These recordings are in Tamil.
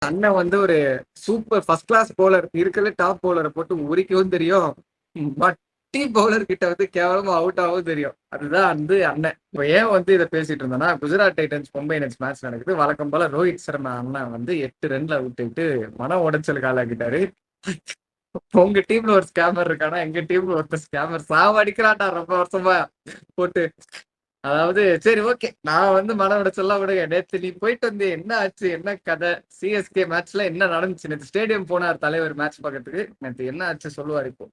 அண்ணன் வந்து ஒரு சூப்பர் ஃபர்ஸ்ட் கிளாஸ் போலர் இருக்கிற டாப் போலரை போட்டு உரிக்கவும் தெரியும். மட்டி பவுலர் கிட்ட வந்து கேவலமா அவுட் ஆகவும் தெரியும். அதுதான் வந்து அண்ணன். இப்போ ஏன் வந்து இதை பேசிட்டு இருந்தோம்னா, Gujarat Titans Mumbai Indians match நடக்குது. வழக்கம் போல ரோஹித் சர்மா அண்ணன் வந்து 8 ரன்ல விட்டுட்டு மன உடைச்சலுக்கு ஆளாக்கிட்டாரு. உங்க டீம்ல ஒரு ஸ்கேமர் இருக்கானா, எங்க டீம்ல ஒருத்தர் ஸ்கேமர் சாவடிக்கிறான்டா ரொம்ப வருஷமா போட்டு. அதாவது சரி ஓகே, நான் வந்து மன உடைச்சல்லாம் விடுங்க. நேத்து நீ போயிட்டு வந்து என்ன ஆச்சு, என்ன கதை, சிஎஸ்கே மேட்ச்ல என்ன நடந்துச்சு? நேற்று ஸ்டேடியம் போனார் தலைவர் மேட்ச் பார்க்கறதுக்கு. நேற்று என்ன ஆச்சு சொல்லுவார் இப்போ.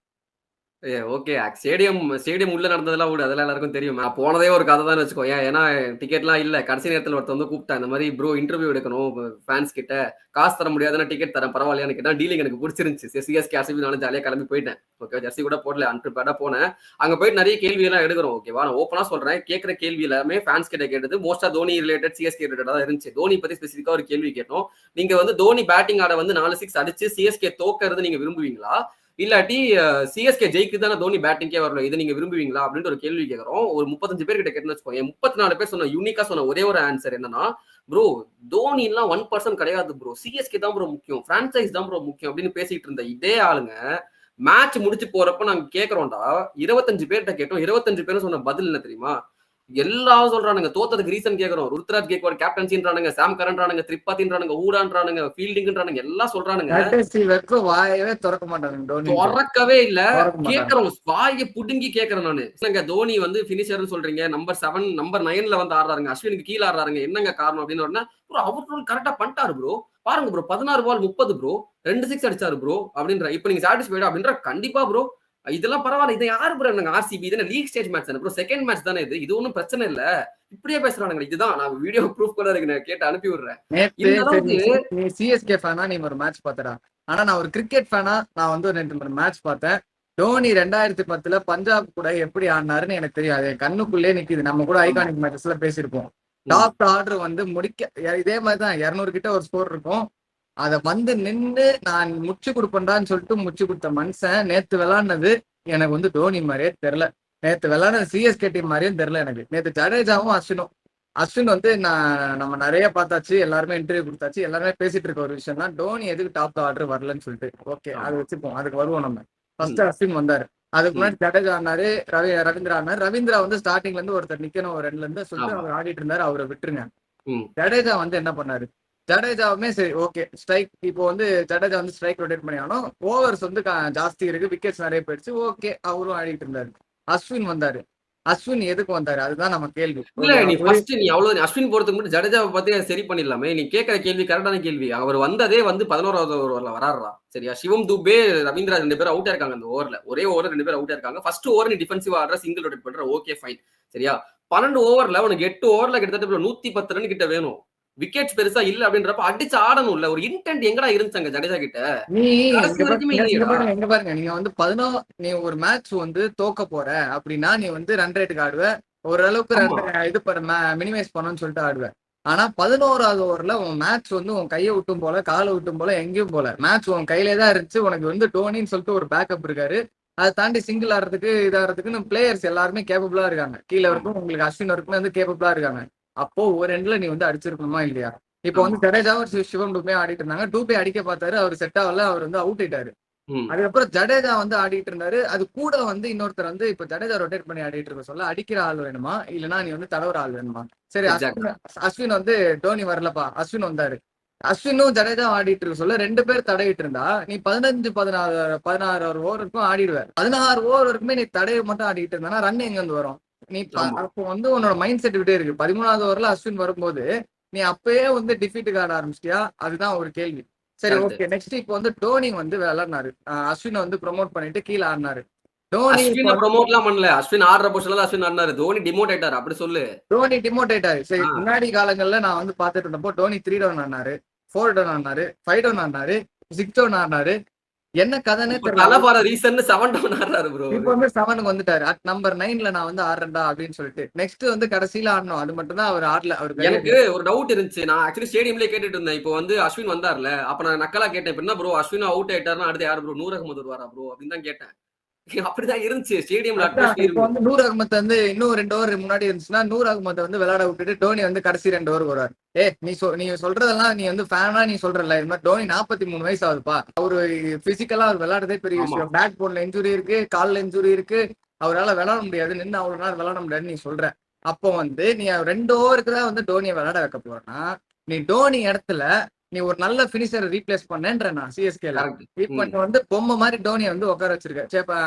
ஓகே. ஸ்டேடியம் உள்ள நடந்ததெல்லாம் விடு. அதெல்லாம் எல்லாருக்கும் தெரியும். நான் போனதே ஒரு கதை தான் வச்சுக்கோ. ஏன்னா டிக்கெட்லாம் இல்ல. கடைசி நேரத்துல ஒருத்தன் வந்து கூப்பிட்டான். இந்த மாதிரி ப்ரோ இன்டர்வியூ எடுக்கணும் ஃபேன்ஸ் கிட்ட. காசு தர முடியாதுன்னா டிக்கெட் தரேன் பரவாயில்லையான்னு கேட்டா, டீலிங் எனக்கு பிடிச்சிருந்துச்சு. சிஎஸ்கே ஆர்சிபி நானும் ஜாலியா கிளம்பி போயிட்டேன். ஓகே, ஜெர்சி கூட போடல, அன்பிரிப்பேர்டா போனேன். அங்க போயிட்டு நிறைய கேள்வி எல்லாம் எடுக்கிறோம். ஓகேவா, நான் ஓப்பனா சொல்றேன். கேட்கிற கேள்வி எல்லாமே ஃபேன்ஸ் கிட்ட கேட்டது மோஸ்டா தோனி ரிலேட்டட், சிஎஸ்கே ரிலேட்டடா தான் இருந்துச்சு. தோனி பத்தி ஸ்பெசிஃபிக்கா ஒரு கேள்வி கேட்டோம். நீங்க வந்து தோனி பேட்டிங் ஆட வந்து 4 6 அடிச்சு சிஎஸ்கே தோக்கிறது நீங்க விரும்புவீங்களா, இல்லாட்டி சிஎஸ்கே ஜெயிக்கு தானே தோனி பேட்டிங்கே வரல, இதை நீங்க விரும்புவீங்களா அப்படின்ற ஒரு கேள்வி கேட்கறோம். ஒரு 35 பேர் கிட்ட கேட்டுன்னு வச்சுக்கோங்க. 34 பேர் சொன்ன யூனிக்கா சொன்ன ஒரே ஒரு ஆன்சர் என்னன்னா, ப்ரோ தோனி எல்லாம் 1% கிடையாது ப்ரோ, சிஎஸ்கே தான் ப்ரோ முக்கியம், பிரான்சைஸ் தான் ப்ரோ முக்கியம் அப்படின்னு பேசிட்டு இருந்த இதே ஆளுங்க மேட்ச் முடிச்சு போறப்ப நாங்க கேட்கறோம்டா, 25 பேர்கிட்ட கேட்டோம். 25 பேரும் சொன்ன பதில் என்ன தெரியுமா? எல்லாரும் சொல்றானுங்க தோத்ததுக்கு ரீசன் கேக்குறோம். ருத்ராஜ் கேக்வாட் கேப்டன்சின்றானுங்க, சாம் கரன்றானுங்க, திரிபாத்தின்றானுங்க, ஊடான்றானுங்க, ஃபீல்டிங்ன்றானுங்க, எல்லாம் சொல்றானுங்க. வாயவே திறக்க மாட்டாங்க, திறக்கவே இல்ல. கேக்குறோம், வாயை புடுங்கி கேக்குறேன் நானு. என்னங்க தோனி வந்து பினிஷர்னு சொல்றீங்க, நம்பர் 7 நம்பர் 9ல வந்து ஆடுறாருங்க, அஸ்வினுக்கு கீழ ஆடுறாருங்க, என்னங்க காரணம் அப்படின்னு உடனே ப்ரோ அவர் கரெக்டா பண்ணிட்டாரு ப்ரோ, பாருங்க ப்ரோ 16 பால் 30 ப்ரோ, 2 6 அடிச்சாரு ப்ரோ அப்படின்ற. இப்ப நீங்க சாட்டிஸ்ஃபைடா அப்படின்ற? கண்டிப்பா ப்ரோ, இதெல்லாம் பரவாயில்ல. இதை யாரு ப்ரோ என்னங்க ஆர்சிபி இது லீக் ஸ்டேஜ் மேட்ச் தானே ப்ரோ, செகண்ட் மேட்ச் தானே இது, இது ஒன்றும் பிரச்சனை இல்ல. இப்படியே பேசுறானுங்க. இதுதான் நான் வீடியோ ப்ரூஃப் கூட இருக்கு, நான் கேட்டு அனுப்பி விடுறேன். நீ சிஎஸ்கே ஃபேனா, நீ ஒரு மேட்ச் பார்த்தடா. ஆனா நான் ஒரு கிரிக்கெட் ஃபேனா, நான் வந்து 2 மேட்ச் பார்த்தேன். தோனி 2010 பஞ்சாப் கூட எப்படி ஆடினாருன்னு எனக்கு தெரியும். அது கண்ணுக்குள்ளே நிக்குது. நம்ம கூட ஐகானிக் மேட்சஸ்ல பேசியிருப்போம். டாப் ஆர்டர் வந்து முடிக்க இதே மாதிரிதான் 200 கிட்ட ஒரு ஸ்கோர் இருக்கும். அதை வந்து நின்று நான் முச்சு கொடுப்பேன்டான்னு சொல்லிட்டு முச்சு கொடுத்த மனுஷன் நேத்து விளாடுனது எனக்கு வந்து தோனி மாதிரியே தெரியல. நேத்து விளாடுன சிஎஸ்கே டீம் மாதிரியும் தெரியல எனக்கு. நேத்து ஜடேஜாவும் அஸ்வின் வந்து நம்ம நிறைய பார்த்தாச்சு, எல்லாருமே இன்டர்வியூ கொடுத்தாச்சு, எல்லாருமே பேசிட்டு இருக்க ஒரு விஷயம் தான், டோனி எதுக்கு டாப் ஆர்டர் வரலன்னு சொல்லிட்டு. ஓகே, அது வச்சுப்போம், அதுக்கு வருவோம் நம்ம. ஃபர்ஸ்ட் அஸ்வின் வந்தாரு, அதுக்கு முன்னாடி ஜடேஜா ஆனாரு, ரவீந்திரா ஆனாரு. ரவீந்திரா வந்து ஸ்டார்டிங்ல இருந்து ஒருத்தர் நிக்கணும் ஒரு 2ல இருந்து சொல்லிட்டு அவர் ஆடிட்டு இருந்தாரு, அவரை விட்டுருங்க. ஜடேஜா வந்து என்ன பண்ணாரு, ஜடேஜாவுமே சரி ஓகே ஸ்ட்ரைக், இப்போ வந்து ஜடேஜா வந்து ஸ்ட்ரைக் ரொட்டேட் பண்ணி ஆனோம், ஓவர்ஸ் வந்து ஜாஸ்தி இருக்கு, விக்கெட்ஸ் நிறைய போயிடுச்சு, ஓகே அவரும் ஆடிட்டு இருந்தாரு. அஸ்வின் வந்தாரு, அஸ்வின் எதுக்கு வந்தாரு, அதுதான் நம்ம கேள்வி. இல்ல நீ ஃபர்ஸ்ட் நீ அவ்வளவு அஸ்வின் போறதுக்கு முன்னாடி ஜடேஜாவை பத்தி சரி பண்ணிடலாமே. நீ கேட்கிற கேள்வி கரெக்டான கேள்வி. அவர் வந்ததே வந்து 11வது ஓவர்ல வராருடா, சரியா? சிவம் தூபே, ரவீந்திரா 2 பேரும் அவுட் இருக்காங்க அந்த ஓவர்ல. ஒரே ஓவர் 2 பேர் அவுட் இருக்காங்க. ஃபர்ஸ்ட் ஓவர் நீ டிஃபென்சிவ் ஆடுற, சிங்கிள் ரொட்டேட் பண்ற, ஓகே ஃபைன், சரியா? 12 ஓவர்ல உனக்கு 8 ஓவர்ல கிட்டத்தட்ட 110 ரன் கிட்ட வேணும். விக்கெட்ஸ் பெருசா இல்ல அப்படின்றப்ப அடிச்சு ஆடணும் இல்ல, ஒரு இன்டென்ட் எங்கடா இருந்துச்சாங்க ஜடேஜா கிட்ட? நீ எங்க பாருங்க, நீங்க வந்து 11 நீ ஒரு மேட்ச் வந்து தோக்க போற அப்படின்னா நீ வந்து ரன் ரேட்டுக்கு ஆடுவ, ஓரளவுக்கு இது மினிமைஸ் பண்ணணும்னு சொல்லிட்டு ஆடுவேன். ஆனா 11வது ஓவர்ல உன் மேட்ச் வந்து உன் கையை விட்டும் போல, காலை விட்டும் போல, எங்கேயும் போல, மேட்ச் உன் கையிலே தான் இருந்துச்சு. உனக்கு வந்து டோனின்னு சொல்லிட்டு ஒரு பேக்கப் இருக்காரு, அதை தாண்டி சிங்கிள் ஆடுறதுக்கு இதாகிறதுக்குன்னு பிளேயர்ஸ் எல்லாருமே கேப்பபிளா இருக்காங்க. கீழே இருக்கும் உங்களுக்கு அஸ்வின் வரைக்கும் வந்து கேப்பபிளா இருக்காங்க. அப்போ ஒரு எண்ட்ல நீ வந்து அடிச்சிருக்கணுமா இல்லையா? இப்போ வந்து ஜடேஜாவும் சிவம் டூபே ஆடிட்டு இருந்தாங்க, டூபே அடிக்க பார்த்தாரு, அவர் செட் ஆகல, அவர் வந்து அவுட் ஆயிட்டாரு. அதுக்கப்புறம் ஜடேஜா வந்து ஆடிட்டு இருந்தாரு, அது கூட வந்து இன்னொருத்தர் வந்து இப்ப ஜடேஜா ரொட்டேட் பண்ணி ஆடிட்டு இருக்க சொல்ல, அடிக்கிற ஆள் வேணுமா இல்லைன்னா நீ வந்து தடவுற ஆள் வேணுமா? சரி, அஸ்வின் வந்து டோனி வரலப்பா, அஸ்வின் வந்தாரு. அஸ்வினும் ஜடேஜா ஆடிட்டு இருக்க சொல்ல 2 பேர் தடையிட்டு இருந்தா நீ 16 ஓவருக்கும் ஆடிடுவேன். 16 ஓவர் வரைக்குமே நீ தடையை மட்டும் ஆடிட்டு இருந்தா ரன் எங்க இருந்து வரும்? நீ அப்போ வந்து உன்னோட மைண்ட் செட் விட்டே இருக்கு. 13வது ஓவர்ல அஸ்வின் வரும்போது நீ அப்பயே வந்து டிஃபீட்டுக்கு ஆட ஆரம்பிச்சிட்டியா? அதுதான் ஒரு கேள்வி. சரி ஓகே, நெக்ஸ்ட் இப்போ வந்து டோனி வந்து விளையாடினாரு, அஸ்வினை வந்து ப்ரொமோட் பண்ணிட்டு கீழே ஆடினாரு. டோனி ப்ரொமோட்லாம் பண்ணல, அஸ்வின் ஆடுற பொசிஷன்ல அஸ்வின் ஆடினாரு, டோனி டிமோட் ஆயிட்டாரு அப்படி சொல்லு. டோனி டிமோட் ஆயிட்டாரு. சரி, முன்னாடி காலங்கள்ல நான் வந்து பாத்துட்டு இருந்தப்போ டோனி 3 டவுன் ஆனாரு, 4 டவுன் ஆனாரு, 5 டவுன் ஆனாரு, 6 டவுன் ஆனாரு. என்ன கதைனே தெரியல. ரீசன் 7 டவுன் ஆடுறாரு ப்ரோ. இப்போ வந்து 7க்கு வந்துட்டாரு. அட் நம்பர் 9ல நான் வந்து ஆடுறேன்டா அப்படின்னு சொல்லிட்டு நெக்ஸ்ட் வந்து கடைசியில ஆடணும், அது மட்டும் தான் அவர் ஆடல. அவருக்கு எனக்கு ஒரு டவுட் இருந்துச்சு, நான் ஆக்சுவலி ஸ்டேடியம்லயே கேட்டுட்டு இருந்தேன். இப்போ வந்து அஸ்வின் வந்தார்ல, அப்ப நான் நக்கலா கேட்டேன், என்ன ப்ரோ அஸ்வின் அவுட் ஆயிட்டாருன்னா அடுத்து யாரு ப்ரோ, நூர் அகமது வருவாரா ப்ரோ அப்படின்னு தான் கேட்டேன். அப்படிதான் இருந்துச்சு ஸ்டேடியம்ல அதான் இப்ப அட்மாஸ்பியர். வந்து நூர் அகமத் வந்து இன்னும் 2 ஓவர் முன்னாடி இருந்துச்சுன்னா, நூர் அகமத் வந்து விளையாட விட்டுட்டு டோனி வந்து கடைசி 2 ஓவர் வருவார். நீ சொல்றதெல்லாம் நீ வந்து ஃபேனா நீ சொல்றல, இது மாதிரி டோனி 43 வயசு ஆகுதுப்பா. அவரு பிசிக்கலா அவர் விளையாடுறதே பெரிய ஆமா. விஷயம். பேக் போன்ல இன்ஜுரி இருக்கு, கால்ல இன்ஜுரி இருக்கு, அவரால் விளையாட முடியாது, நின்று அவ்வளவு நாள் விளையாட முடியாதுன்னு நீ சொல்ற. அப்போ வந்து நீ 2 ஓவருக்கு தான் வந்து டோனியை விளையாட வைக்க போறனா, நீ டோனி இடத்துல நீ ஒரு நல்ல பினிஷரை ரீப்ளேஸ் பண்ணேன்ற நான் சிஎஸ்கேல. கரெக்ட். இப்ப நீ வந்து பொம்மை மாதிரி டோனியை வந்து உட்கார வச்சிருக்க.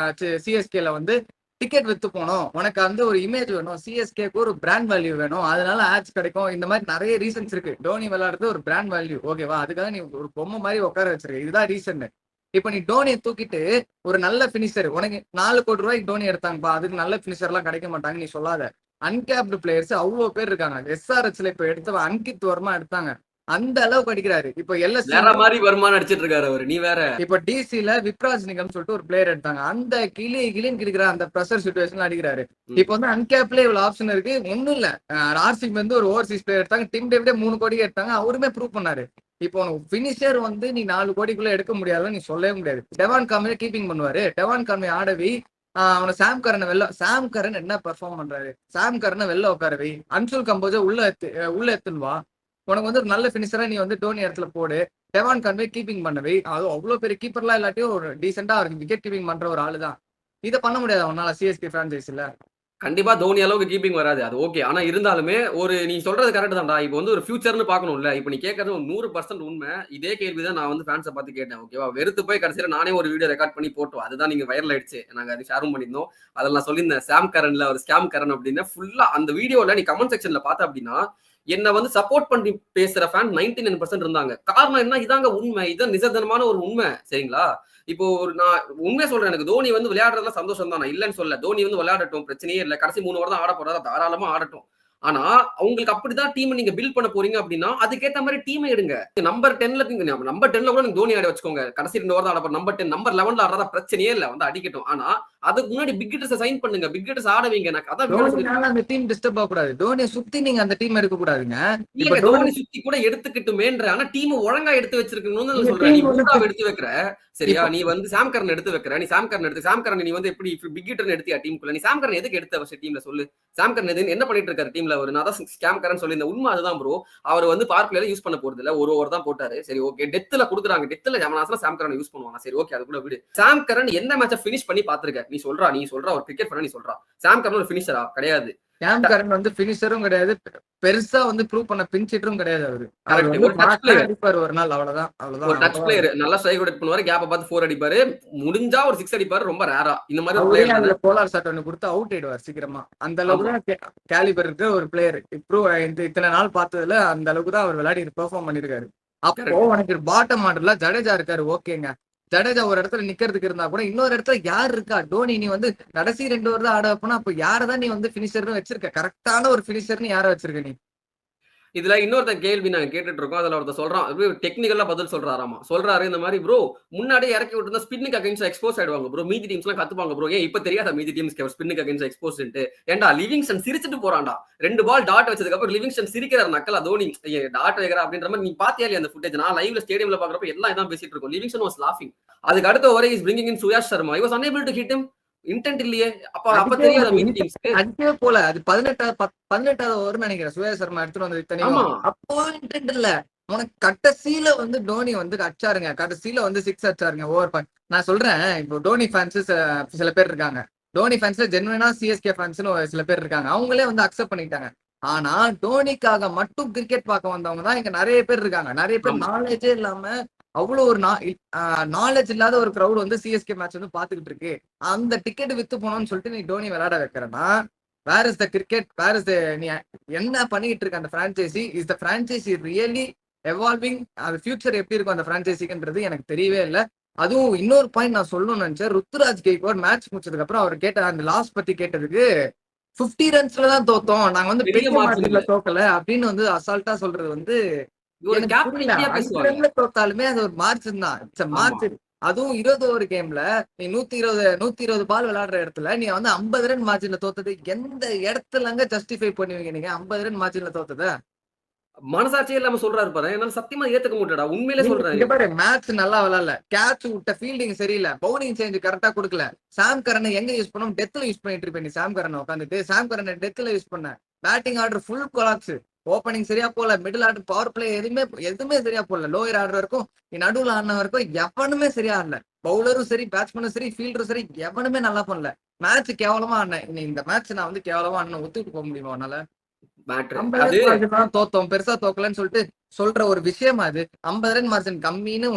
சிஎஸ்கேல வந்து டிக்கெட் வித்து போனோம், உனக்கு வந்து ஒரு இமேஜ் வேணும், சிஎஸ்கேக்கு ஒரு பிராண்ட் வேல்யூ வேணும், அதனால ஆட்ஸ் கிடைக்கும், இந்த மாதிரி நிறைய ரீசன்ஸ் இருக்கு. டோனி விளையாடுறது ஒரு பிராண்ட் வேல்யூ, ஓகேவா? அதுக்காக நீ ஒரு பொம்மை மாதிரி உட்கார வச்சிருக்க, இதுதான் ரீசன். இப்ப நீ டோனியை தூக்கிட்டு ஒரு நல்ல பினிஷர், உனக்கு 4 கோடி ரூபாய்க்கு டோனி எடுத்தாங்கப்பா, அதுக்கு நல்ல பினிஷர் எல்லாம் கிடைக்க மாட்டாங்க நீ சொல்லாத. அன்கேப்டு பிளேயர்ஸ் அவ்வளவு பேர் இருக்காங்க. எஸ்ஆர்எச்ல இப்ப எடுத்தவன் அங்கித் வர்மா எடுத்தாங்க, அந்த அளவுக்கு அடிக்கிறாரு. இப்ப எல்எஸ்சி வேற மாதிரி வருமானம் அடிச்சிட்டு இருக்காரு அவரு, நீ வேற. இப்ப டிசில விப்ராஜ் நிகம் சொல்லிட்டு ஒரு பிளேயர் எடுத்தாங்க, அந்த கிளின்னு கிடைக்கிற அந்த ப்ரெஷர் சுச்சுவேஷன்ல அடிக்கிறாரு. இப்ப வந்து அன்கேப்ல இவ்வளவு ஆப்ஷன் இருக்கு, ஒண்ணும் இல்ல. ஆர்சிபி வந்து ஒரு ஓவர்சீஸ் பிளேயர் எடுத்தாங்க, டிம் டேவிடே 3 கோடிக்கு எடுத்தாங்க, அவருமே ப்ரூவ் பண்ணாரு. இப்போ பினிஷர் வந்து நீ 4 கோடிக்குள்ள எடுக்க முடியாதுன்னு நீ சொல்லவே முடியாது. டெவான் கார்மே கீப்பிங் பண்ணுவாரு, டெவான் கார்மே ஆடவி, அவனை சாம் கரன் என்ன பெர்ஃபார்ம் பண்றாரு, சாம் கரனை வெளில உட்காரவி, அன்சுல் கம்போஜ உள்ள எத்துன்னு உனக்கு வந்து ஒரு நல்ல பினிஷரா நீ வந்து டோனி இடத்துல போடு. டெவான் கான்வே கீப்பிங் பண்ணவே, அது அவ்வளவு பெரிய கீப்பர்லாம் இல்லாட்டியும் ஒரு டீசெண்டா அவருக்கு விக்கெட் கீப்பிங் பண்ற ஒரு ஆளு தான். இதை பண்ண முடியாது அவனால சிஎஸ்கே பிரான்சைஸ்ல. கண்டிப்பா தோனி அளவுக்கு கீப்பிங் வராது, அது ஓகே. ஆனா இருந்தாலுமே ஒரு நீ சொல்றது கரெக்ட் தான்டா. இப்போ வந்து ஒரு ஃபியூச்சர்னு பாக்கணும்ல. இப்போ நீ கேட்கறது 100% உண்மை. இதே கேள்விதான் நான் வந்து ஃபேன்ஸை பார்த்து கேட்டேன், ஓகேவா? வெறுத்து போய் கடைசியில நானே ஒரு வீடியோ ரெக்கார்ட் பண்ணி போட்டோம், அதுதான் நீங்க வைரல் ஆயிடுச்சு, நாங்க அது ஷேரும் பண்ணியிருந்தோம். அதில் நான் சொல்லியிருந்தேன் சாம் கரன்ல ஒரு ஸ்கேம் கரன் அப்படின்னு. ஃபுல்லா அந்த வீடியோல நீ கமெண்ட் செக்ஷன்ல பார்த்த அப்படின்னா என்ன வந்து சப்போர்ட் பண்ணி பேசுற ஃபேன் 99% இருந்தாங்க. காரணம் என்ன? இதாங்க உண்மை, இதான் நிஜத்தனமான ஒரு உண்மை, சரிங்களா? இப்போ ஒரு நான் உண்மையை சொல்றேன், எனக்கு தோனி வந்து விளையாடுறதுல சந்தோஷம் தான், நான் இல்லைன்னு சொல்ல. தோனி வந்து விளையாடட்டும், பிரச்சனையே இல்லை, கடைசி 3 ஓவர் தான் ஆட போறாரு, தாராளமா ஆடட்டும். ஆனா உங்களுக்கு அப்படிதான் டீம் நீங்க பில்ட் பண்ண போறீங்க அப்படின்னா அதுக்கேத்த மாதிரி டீம் எடுங்க. நம்பர் 10ல கூட நீங்க தோனி ஆட வச்சுக்கோங்க, கடைசி 2 ஓவர் தான் ஆட போற. நம்பர் 10 நம்பர் 11ல ஆடுறதா பிரச்சனையே இல்ல, வந்து அடிக்கட்டும். ஆனா அதுக்கு முன்னாடி பிக் ஹிட்டர்ஸ் சைன் பண்ணுங்க, பிக் ஹிட்டர்ஸ் ஆட வைங்க. எனக்கு அதான் தோனினால அந்த டீம் டிஸ்டர்ப் ஆக கூடாது, தோனியை சுத்தி நீங்க அந்த டீம் எடுக்க கூடாதுங்க. இப்ப தோனி சுத்தி கூட எடுத்துக்கிட்டுமேன்ற, ஆனா டீம் ஒழுங்கா எடுத்து வச்சிருக்கணும்னு சொல்றேன். நீ மூடாவ எடுத்து வைக்கிற, சரியா? நீ வந்து சாம் கரன் எடுத்து வைக்கிற, நீ சாம் கரன் நீ வந்து எப்படி பிக் ஹிட்டர் எடுத்தியா டீமுக்குள்ள? நீ சாம் கரன் எதுக்கு எடுத்த ஃபர்ஸ்ட் டீம்ல சொல்லு. சாம் கரன் என்ன பண்ணிட்டு இருக்காரு டீம்ல? ஒரு நான் தான் ஸ்கேம் கரன் சொல்லி இந்த உண்மை அதுதான் ப்ரோ. அவர் வந்து பவர் பிளேயர் யூஸ் பண்ண போறது இல்ல, ஒரு ஓவர் தான் போட்டாரு, சரி ஓகே. டெத்ல கொடுக்குறாங்க, டெத்ல ஜமனாஸ்ல சாம் கரன் யூஸ் பண்ணுவாங்க, சரி ஓகே, அது கூட விடு. சாம் கரன் எந்த மேட்சை ஃபினிஷ் பண்ணி பாத்துருக்க? நீ சொல்றா ஒரு கிரிக்கெட் பண்ண, நீ சொல்றா சாம் கரன் ஒரு ஃபினிஷரா? கிடையாது. சாம் கரன் வந்து பினிஷரும் கிடையாது, பெருசா வந்து ப்ரூவ் பண்ண பின்சிட்டரும் கிடையாது. அவரு ஒரு டச் பிளேயர் அடிப்பாரு ஒரு நாள், அவ்வளவுதான். ஒரு டச் பிளேயர், நல்லா ஸ்ட்ரைக் அவுட் பண்ணுவாரு, கேப்ப பார்த்து 4 அடிப்பாரு, முடிஞ்சா ஒரு 6 அடிப்பாரு, ரொம்ப ரேரா. இந்த மாதிரி ஒரு பிளேயர் அதுல போலார் ஷாட் ஒன்னு கொடுத்து அவுட் ஆயிடுவார் சீக்கிரமா. அந்த அளவுக்கு தான் கேலிபர் இருக்கிற ஒரு பிளேயர். இத்தனை நாள் பார்த்ததுல அந்த அளவுக்கு தான் அவர் விளையாடி பெர்ஃபார்ம் பண்ணிருக்காரு. அப்போ உனக்கு பாட்டம் ஆர்டர்ல ஜடேஜா இருக்காரு, ஓகேங்க. ஜடேஜா ஒரு இடத்துல நிக்கிறதுக்கு இருந்தா கூட இன்னொரு இடத்துல யார் இருக்கா? டோனி நீ வந்து கடைசி 2 ஓவர் தான் ஆட வைப்பனா, அப்ப யாரதான் நீ வந்து பினிஷர்னு வச்சிருக்க? கரெக்டான ஒரு பினிஷர்னு யார வச்சிருக்க நீ? இதுல இன்னொருத்த கேள்வி நாங்க கேட்டுட்டு இருக்கோம். அதுல ஒருத்தர் சொல்றான், டெக்னிக்கலா பதில் சொல்றாராமா. சொல்றாரு இந்த மாதிரி, ப்ரோ முன்னாடியே இறக்கி விட்டுருந்தா ஸ்பின்னுக்கு அகைன்ஸ்ட் எக்ஸ்போஸ் ஆயிடுவாங்க ப்ரோ, மீதி டீம்ஸ் எல்லாம் கத்துப்பாங்க ப்ரோ. ஏன் இப்ப தெரியாதா மீதி டீம்ஸ்க்கு ஸ்பின்னுக்கு அகைன்ஸ்ட் எக்ஸ்போஸ்ன்ட்டு? ஏன்டா லிவிங்ஸ்டன் சிரிச்சிட்டு போறான்டா, 2 பால் டாட் வச்சதுக்கு அப்புறம் லிவிங்ஸ்டன் சிரிக்கிறார் நக்கலா, தோனி டாட் வைக்கிறா அப்படின்ற மாதிரி. நீ பாத்தியா இல்லையா அந்த ஃபுட்டேஜ்? நான் லைவ்ல ஸ்டேடியம்ல பாக்குறப்ப எல்லாம் இதான் பேசிட்டு இருக்கோம். லிவிங்ஸ்டன் வாஸ் லாஃபிங். அதுக்கு அடுத்த over is bringing in Suyash Sharma, he was unable to hit him. Intent இல்லையே, அப்ப தெரியாத மீதி டீம்ஸ்க்கு அடிக்கவே போல. அது 18வது ஓவர் நினைக்கிறேன் சுரேஷ் சர்மா எடுத்துட்டு வந்து இத்தனையும். அப்போ இன்டென்ட் இல்ல, உனக்கு கடைசியில வந்து டோனி வந்து அடிச்சாருங்க, கடைசியில வந்து 6 அடிச்சாருங்க ஓவர் பாயிண்ட். நான் சொல்றேன், இப்போ டோனி ஃபேன்ஸ் சில பேர் இருக்காங்க, டோனி ஃபேன்ஸ்ல ஜென்வனா சிஎஸ்கே ஃபேன்ஸ்னு சில பேர் இருக்காங்க, அவங்களே வந்து அக்செப்ட் பண்ணிட்டாங்க. ஆனா டோனிக்காக மட்டும் கிரிக்கெட் பார்க்க வந்தவங்க தான் இங்க நிறைய பேர் இருக்காங்க. நிறைய பேர் நாலேஜே இல்லாம, அவ்வளவு ஒரு நாலேஜ் இல்லாத ஒரு கிரௌட் வந்து சிஎஸ்கே மேட்ச் வந்து பாத்துக்கிட்டு இருக்கு. அந்த டிக்கெட் வித்து போனோம்னு சொல்லிட்டு நீ டோனி விளையாட வைக்கிறனா, where is the cricket, where is நீ என்ன பண்ணிட்டு இருக்க? அந்த franchise is the franchise really evolving? அது ஃபியூச்சர் எப்படி இருக்கும் அந்த பிரான்சைசிக்குன்றது எனக்கு தெரியவே இல்லை. அதுவும் இன்னொரு பாயிண்ட் நான் சொல்லணும்னு நினைச்சேன், ருத்துராஜ் கெய்க்வாட் மேட்ச் முடிச்சதுக்கு அப்புறம் அவர் கேட்ட அந்த லாஸ் பத்தி கேட்டதுக்கு 50 ரன்ஸ்ல தான் தோத்தோம், நாங்க வந்து பெரிய மார்ஜின்ல தோக்கல அப்படின்னு வந்து அசால்ட்டா சொல்றது வந்து தோத்தாலுமே அது ஒரு மார்ஜின் தான், இட்ஸ் மார்ஜின். அதுவும் 20 ஓவர் கேம்ல நீ 120 பால் விளையாடுற இடத்துல நீ வந்து 50 ரன் மார்ஜின்ல தோத்தது எந்த இடத்துலங்க ஜஸ்டிஃபை பண்ணுவீங்க நீங்க 50 ரன் மார்ஜின்ல தோத்தத? மனசாட்சியே இல்லாம சொல்றாரு பாரு, என்னால சத்தியமா ஏத்துக்க முடியலடா. உண்மையிலே சொல்றேன். இங்க பாரு மேட்ச் நல்லா விளையாடல, கேட்ச் விட்ட ஃபீல்டிங் சரியில்லை, பவுலிங் சேஞ்ச் கரெக்டா கொடுக்கல. சாம் கரனை எங்க யூஸ் பண்ணோம், டெத்ல யூஸ் பண்ணிட்டு இருப்பேன். நீ சாம் கரனை உட்காந்துட்டு சாம் கரனை டெத்ல யூஸ் பண்ண. Batting order full collapse, opening சரியா போல, மிடில் ஆர்டர் பவர் பிளே எதுவுமே சரியா போடல. லோயர் ஆர்டர் வரைக்கும் நடுவுல ஆடின வரைக்கும் எவனுமே சரியா ஆடல. பவுலரும் சரி, பேட்ஸ்மேனும் சரி, ஃபீல்டரும் சரி, எவனுமே நல்லா பண்ணல. மேட்ச் கேவலமா ஆடினேன். இந்த மேட்ச் நான் வந்து கேவலமா ஆடின ஒத்துக்கிட்டு போக முடியுமா உன்னால? மேட்ரு 50 அது. ரன் margin தான் தோத்தோம், பெருசா தோக்கலன்னு சொல்லிட்டு சொல்ற ஒரு விஷயம் அது. 50 ரன் மார்ஜின் கம்மின்னு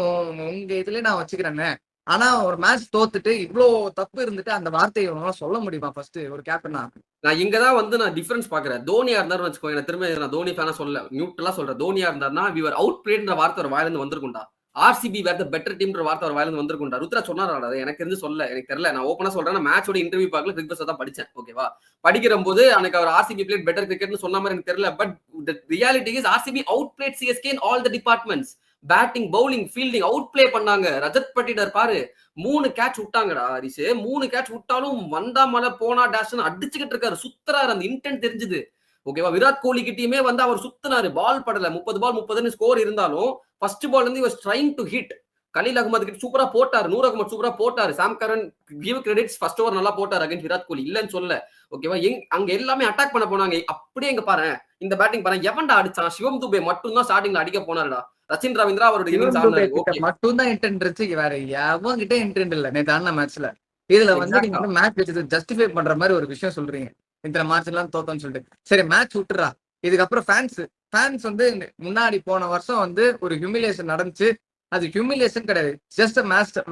உங்க இதுல நான் வச்சுக்கிறேன்னு. ஆனா ஒரு மேட்ச் தோத்துட்டு இவ்ளோ தப்பு இருந்துட்டு அந்த வார்த்தையை உங்களால சொல்ல முடியுமா? ஃபர்ஸ்ட் ஒரு கேப்டனா நான் இங்கதான் வந்து நான் டிஃபரன்ஸ் பாக்குறேன். தோனியா இருந்தாருன்னு வச்சுக்கோங்க, திரும்ப நான் தோனி ஃபேனா சொல்ல, நியூட்ரலா சொல்றேன். தோனியா இருந்தாருன்னா வி ஆர் அவுட் பிளேட்ன்ற வார்த்தை ஒரு வாயிலிருந்து வந்திருக்கும்டா. ஆர்சிபி வேர் த பெட்டர் டீம்ன்ற வார்த்தை ஒரு வாயிலிருந்து வந்திருக்கும்டா. ருத்ராஜ் சொன்னாரா? எனக்கு இருந்து சொல்ல எனக்கு தெரியல. நான் ஓப்பனா சொல்றேன். நான் மேட்சோட இன்டர்வியூ பார்க்கல, பிக் பாஸ் தான் படிச்சேன். ஓகேவா? படிக்கிற போது எனக்கு அவர் ஆர்சிபி பிளேட் பெட்டர் கிரிக்கெட்னு சொன்ன மாதிரி எனக்கு தெரியல. But the reality is RCB outplayed CSK in all the departments. Batting, bowling, fielding outplay பண்ணாங்க. ரஜத் பட்டிடர் பாரு 3 கேட்ச் விட்டாங்கடா ஹரிஷ். 3 கேட்ச் விட்டாலும் வந்தா மலை போனா டேஷ்னு அடிச்சுக்கிட்டு இருக்காரு, சுத்துறாரு. அந்த இன்டென்ட் தெரிஞ்சுது. ஓகேவா? விராட் கோலி கிட்டயுமே வந்து அவர் சுத்தினாரு, பால் படல. 30 பால் 30 ஸ்கோர் இருந்தாலும் ஃபர்ஸ்ட் பால் இருந்து was trying to hit. Khaleel Ahmed கிட்ட சூப்பரா போட்டாரு, நூர் அகமது சூப்பரா போட்டாரு. Sam Curran give credits, first over நல்லா போட்டாரு அகைன்ஸ்ட் விராட் கோலி, இல்லன்னு சொல்ல. ஓகேவா? அங்க எல்லாமே அட்டாக் பண்ண போனாங்க. அப்படியே இங்க பாரு, இந்த பேட்டிங் பாரு, எவன்டா அடிச்சான்? சிவம் துபே மட்டும் தான் ஸ்டார்டிங்ல அடிக்க போனாருடா. ரச்சின் ரவீந்திரா அவரோட இன்னிங்ஸ் ஆடினாரு. ஓகே, மட்டும் தான் இன்டென்ட் இருந்துச்சு, வேற எவன் கிட்ட இன்டென்ட் இல்ல நேத்து ஆன மேட்ச்ல. இதுல வந்து நீங்க எக்ஸாக்டா. வந்து மேட்ச் வச்சது ஜஸ்டிஃபை பண்ற மாதிரி ஒரு விஷயம் சொல்றீங்க. இத்தனை மேட்ச் எல்லாம் தோத்தோம்னு சொல்லிட்டு. சரி மேட்ச் விட்டுறா. இதுக்கப்புறம் ஃபேன்ஸ் வந்து முன்னாடி போன வருஷம் வந்து ஒரு ஹியூமிலியேஷன் நடந்துச்சு. அது ஹியூமிலியேஷன் கிடையாது, ஜஸ்ட்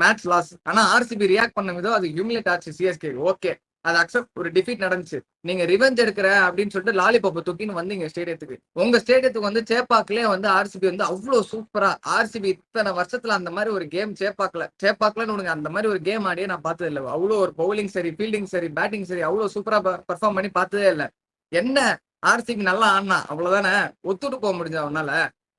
மேட்ச் லாஸ். ஆனா ஆர்சிபி ரியாக்ட் பண்ண விதம் அது ஹியூமிலேட் ஆச்சு சிஎஸ்கே. ஓகே, அது அக்செப்ட், ஒரு டிஃபீட் நடந்துச்சு. நீங்க ரிவெஞ்ச் எடுக்கிற அப்படின்னு சொல்லிட்டு லாலிபாப்பை தூக்கின்னு வந்தீங்க ஸ்டேடியத்துக்கு. உங்க ஸ்டேடியத்துக்கு வந்து சேப்பாக்குலயே வந்து ஆர்சிபி வந்து அவ்வளவு சூப்பரா, ஆர்சிபி இத்தனை வருஷத்துல அந்த மாதிரி ஒரு கேம் சேப்பாக்கலன்னு உனக்கு அந்த மாதிரி ஒரு கேம் ஆடியே நான் பார்த்தது இல்லை. அவ்வளவு ஒரு பவுலிங் சரி, ஃபீல்டிங் சரி, பேட்டிங் சரி, அவ்வளவு சூப்பரா பெர்ஃபார்ம் பண்ணி பார்த்ததே இல்லை. என்ன ஆர்சிபி நல்லா ஆடினா அவ்வளவுதானே, ஒத்துட்டு போக முடிஞ்ச அவனால.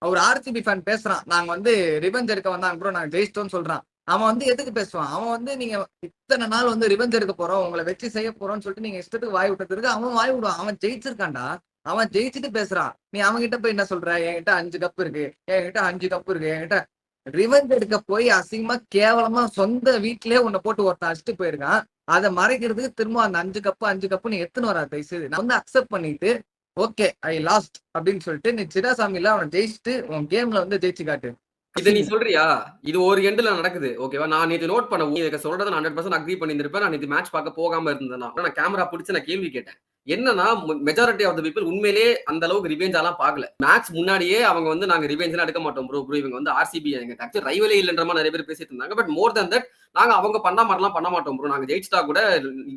அவர் ஆர்சிபி ஃபேன் பேசுறான், நாங்க வந்து ரிவெஞ்ச் எடுக்க வந்தாங்க ப்ரோ, நாங்க ஜெயிச்சிட்டோம்னு சொல்றான். அவன் வந்து எதுக்கு பேசுவான்? அவன் வந்து நீங்க இத்தனை நாள் வந்து ரிவெஞ்ச் எடுக்க போறோம், உங்களை வச்சு செய்ய போறோம்னு சொல்லிட்டு நீங்க இஷ்டத்துக்கு வாய் விட்டதுக்கு அவன் வாய் விடுவான். அவன் ஜெயிச்சிருக்கான்டா, அவன் ஜெயிச்சுட்டு பேசுறான். நீ அவன் கிட்ட போய் என்ன சொல்ற? என்கிட்ட 5 கப் இருக்கு, என்கிட்ட 5 கப் இருக்கு, என்கிட்ட ரிவெஞ்ச் எடுக்க போய் அசிங்கமா கேவலமா சொந்த வீட்டிலேயே உன்னை போட்டு ஒருத்தன் அடிச்சுட்டு போயிருக்கான். அதை மறைக்கிறதுக்கு திரும்ப அந்த 5 கப்புன்னு எத்துன்னு வரா? தயவுசெய்து நான் வந்து அக்செப்ட் பண்ணிட்டு ஓகே ஐ லாஸ்ட் அப்படின்னு சொல்லிட்டு நீ சிராசாமில அவனை ஜெயிச்சுட்டு உன் கேம்ல வந்து ஜெயிச்சு காட்டு. இதை நீ சொல்றியா? இது ஒரு எண்ட்ல நடக்குது. ஓகேவா? நான் நேத்து நோட் பண்ண நீங்க சொல்றத நான் 100% அக்ரி பண்ணியிருந்திருப்பேன். நான் நேத்து மேட்ச் பார்க்க போகாம இருந்தேன்னா நான் கேமரா பிடிச்சு நான் கேள்வி கேட்டேன். என்னன்னா மெஜாரிட்டி ஆஃப் த பீப்பிள் உண்மையிலேயே அந்த அளவுக்கு ரிவெஞ்ச் எல்லாம் பார்க்கல. மேட்ச் முன்னாடியே அவங்க வந்து நாங்க ரிவெஞ்ச் எல்லாம் எடுக்க மாட்டோம் ப்ரோ, இவங்க வந்து ஆர்சிபி எங்க ஆக்சுவலி ரைவலே இல்லன்ற மாதிரி நிறைய பேர் பேசிட்டு இருந்தாங்க. பட் மோர் தென் தட் நாங்க அவங்க பண்ண மாதிரிலாம் பண்ண மாட்டோம் ப்ரோ, நாங்க ஜெயிச்சிட்டா கூட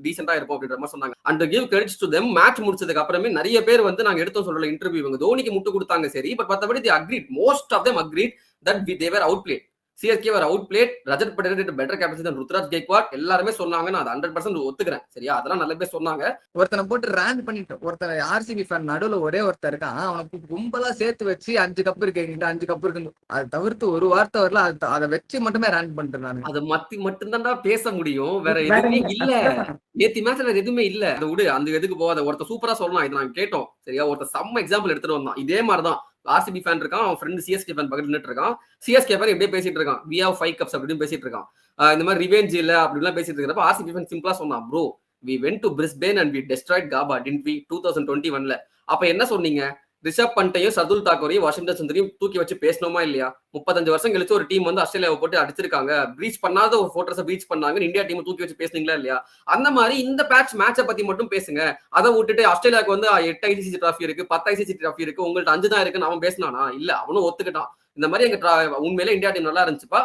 டீசெண்டா இருப்போம் அப்படின்ற மாதிரி சொன்னாங்க. And give credits to them, match முடிச்சதுக்கு அப்புறமே நிறைய பேர் வந்து நாங்க எடுத்தோம் சொல்லல இன்டர்வியூ, இவங்க தோனிக்கு முட்டு கொடுத்தாங்க சரி, பட் மத்தபடி the agreed, most of them agreed that they were outplayed. CSK were outplayed. Rajat Patel did a better captaincy than Rutraj Gaikwad. எல்லாருமே சொன்னாங்க, நான் 100% ஒத்துக்கிறேன். சரியா? அதெல்லாம் நல்ல பேர் சொன்னாங்க. ஒருத்தனை போட்டு ரேன் பண்ணிட்டு, ஒருத்தர் ஆர்சிபி ஃபேன் நடுவுல ஒரே ஒருத்தர் இருக்கான், அவனுக்கு கும்பலா சேர்த்து வச்சு 5 கப் இருக்கு, என்கிட்ட 5 கப் இருக்குன்னு அதை தவிர்த்து ஒரு வார்த்தை வரல. அதை வச்சு மட்டுமே ரேன் பண்ணிட்டு நான் அதை மத்தி மட்டும்தான்டா பேச முடியும், வேற எதுவுமே இல்ல. நேத்தி மேட்ச்ல வேற எதுவுமே இல்ல. அதை விடு, அந்த எதுக்கு போகாத. ஒருத்தர் சூப்பரா சொல்லலாம், இது நாங்க கேட்டோம். சரியா? ஒருத்தர் செம்ம எக்ஸாம்பிள் எடுத்துட்டு வந்தான். இதே மாதிரிதான் ஆர்சிபி ஃபேன் இருக்கான், அவன் ஃப்ரெண்ட் சிஎஸ்கே ஃபேன் பக்கத்துல நின்னுட்டு இருக்கான். சிஎஸ்கே ஃபேன் எப்படியே பேசிட்டு இருக்கான், we have 5 cups அப்படின்னு பேசிட்டு இருக்கான். இந்த மாதிரி ரிவெஞ்ச் இல்ல அப்படிலாம் பேசிட்டு இருக்கிறப்ப ஆர்சிபி ஃபேன் சிம்பிளா சொன்னான், bro we went to Brisbane and we destroyed Gaba didn't we 2021ல. அப்ப என்ன சொன்னீங்க? ரிஷப் பண்டையும் சர்துல் தாக்கூரையும் வாஷிங்டன் சுந்தரையும் தூக்கி வச்சு பேசணுமா இல்லையா? 35 வருஷம் கழிச்சு ஒரு டீம் வந்து ஆஸ்திரேலியாவை போட்டு அடிச்சிருக்காங்க, பிரீச் பண்ணாத ஒரு ஃபோர்ட்ரஸை பிரீச் பண்ணாங்க, இந்தியா டீம் தூக்கி வச்சு பேசுனீங்களா இல்லையா? அந்த மாதிரி இந்த மேட்சை பத்தி மட்டும் பேசுங்க. அதை விட்டுட்டு ஆஸ்திரேலியாவுக்கு வந்து 8 ஐசிசி டிராஃபி இருக்கு, 10 ஐசிசி டிராஃபி இருக்கு, உங்கள்ட்ட 5 தான் இருக்குன்னு அவன் பேசினானா? இல்ல, அவனும் ஒத்துக்கிட்டான். இந்த மாதிரி எங்க உண்மையிலே இந்தியா டீம் நல்லா இருந்துச்சுப்பா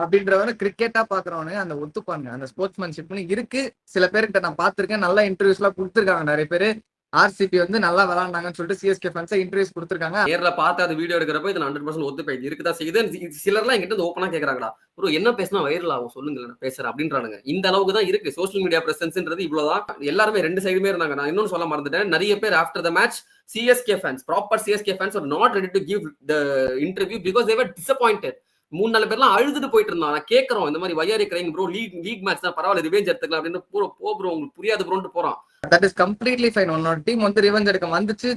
அப்படின்றவன கிரிக்கெட்டா பாக்குறவனு அந்த ஒத்துப்பாங்க, அந்த ஸ்போர்ட்ஸ்மேன்ஷிப்னு இருக்கு. சில பேருக்கிட்ட நான் பாத்திருக்கேன், நல்ல இன்டர்வியூஸ் எல்லாம் கொடுத்துருக்காங்க. நிறைய பேரு ஆர்சிபி வந்து நல்லா விளையாண்டாங்கன்னு சொல்லிட்டு சிஎஸ்கே ஃபேன்ஸ் இன்டர்வியூஸ் கொடுத்திருக்காங்க. நேர்ல பார்த்து அது வீடியோ எடுக்கிறப்ப இது 100% ஒத்துப்பேன். இருக்குதா செய்யுது. சிலர்லாம் என்கிட்ட ஓப்பனா கேக்குறாங்கடா, ப்ரோ என்ன பேசினா வைரல் ஆகும் சொல்லுங்க, நான் பேசுறேன் அப்படின்றானுங்க. இந்த அளவுக்கு தான் இருக்கு சோஷியல் மீடியா பிரசன்ஸ்ன்றது. இவ்வளவுதான். எல்லாருமே ரெண்டு சைடுமே இருந்தாங்க. நான் இன்னொன்னு சொல்ல மறந்துட்டேன், நிறைய பேர் after the match CSK fans, proper CSK fans are not ready to give the interview because they were disappointed. 3-4 பேர்லாம் அழுதுட்டு போயிட்டு இருந்தான். நான் கேட்கறோம், இந்த மாதிரி why are crying bro, league match தான் பரவாயில்ல, ரிவெஞ்ச் எடுத்துக்கலாம் அப்படின்னு. போ ப்ரோ, உங்களுக்கு புரியாது ப்ரோன்ட்டு போறான். That is completely fine. உன்னோட டீம் வந்து ரிவெஞ்ச் எடுக்க வந்துச்சு,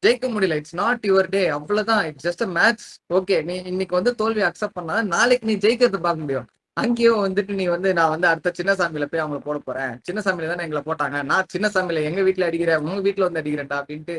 ஜெயிக்க முடியல. It's not your day. அவ்வளவுதான். It's just a match. Okay. நீ இன்னைக்கு வந்து தோல்வி அக்செப்ட் பண்ணா நாளைக்கு நீ ஜெயிக்கிறத பார்க்க முடியும். அங்கேயும் வந்துட்டு நீ வந்து நான் வந்து அடுத்த சின்னசாமியில போய் அவங்கள போட போறேன். சின்னசாமியில தானே எங்களை போட்டாங்க. நான் சின்னசாமியில எங்க வீட்டுல அடிக்கிறேன், உங்க வீட்டுல வந்து அடிக்கிறேன்டா அப்படின்ட்டு